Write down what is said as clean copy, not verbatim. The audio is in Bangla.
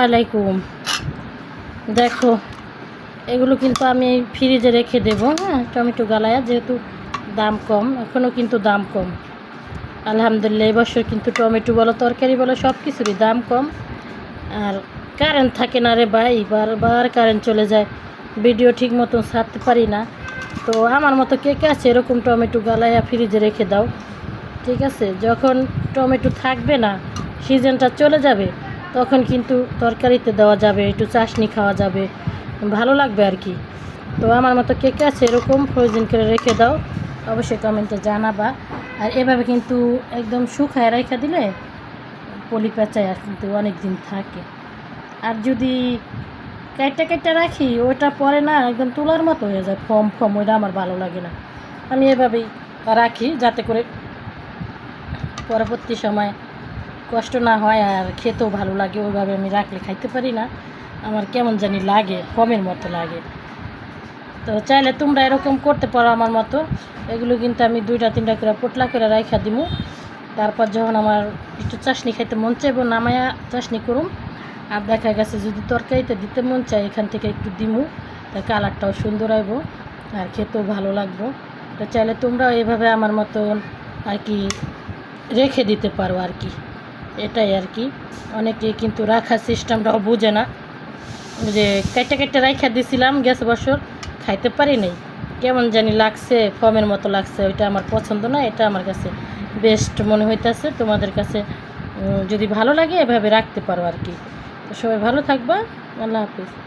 আলাইকুম। দেখো এগুলো কিন্তু আমি ফ্রিজে রেখে দেবো। হ্যাঁ, টমেটো গালায়া যেহেতু দাম কম, এখনও কিন্তু দাম কম আলহামদুলিল্লাহ। এবছর কিন্তু টমেটো বলো তরকারি বলো সব কিছুরই দাম কম। আর কারেন্ট থাকে না রে ভাই, বারবার কারেন্ট চলে যায়, ভিডিও ঠিক মতন ছাড়তে পারি না। তো আমার মতো কে কে আছে এরকম টমেটো গালায়া ফ্রিজে রেখে দাও, ঠিক আছে? যখন টমেটো থাকবে না, সিজনটা চলে যাবে, তখন কিন্তু তরকারিতে দেওয়া যাবে, একটু চাশনি খাওয়া যাবে, ভালো লাগবে আর কি। তো আমার মতো কে কে আছে এরকম ফ্রোজেন করে রেখে দাও, অবশ্যই কমেন্টে জানাবা। আর এভাবে কিন্তু একদম শুকায় রেখে দিলে পলি পেঁচায় আর কিন্তু অনেক দিন থাকে। আর যদি কাইটটা কাইটটা রাখি, ওটা পরে না একদম তুলার মতো হয়ে যায়, ফম ওইটা আমার ভালো লাগে না। আমি এভাবেই রাখি যাতে করে পরবর্তী সময় কষ্ট না হয় আর খেতেও ভালো লাগে। ওইভাবে আমি রাখলে খাইতে পারি না, আমার কেমন জানি লাগে, ফমের মতো লাগে। তো চাইলে তোমরা এরকম করতে পারো আমার মতো। এগুলো কিন্তু আমি 2-3টা করে পোটলা করে রাখা দিমু। তারপর যখন আমার একটু চাশনি খাইতে মন চাইব, নামায়া চাশনি করুম। আর দেখা গেছে যদি তরকারিতে দিতে মন চায়, এখান থেকে একটু দিমু, তার কালারটাও সুন্দর আইব আর খেতেও ভালো লাগবো। তো চাইলে তোমরাও এভাবে আমার মতন আর কি রেখে দিতে পারো আর কি, এটাই আর কি। অনেকে কিন্তু রাখার সিস্টেমটাও বুঝে না, যে কেটে কেটে রাখা দিছিলাম গেছে বছর, খাইতে পারি নাই, কেমন জানি লাগছে, ফমের মতো লাগছে, ওইটা আমার পছন্দ না। এটা আমার কাছে বেস্ট মনে হইতেছে, তোমাদের কাছে যদি ভালো লাগে এভাবে রাখতে পারো আর কি। তো সবাই ভালো থাকবা, আল্লাহ হাফিজ।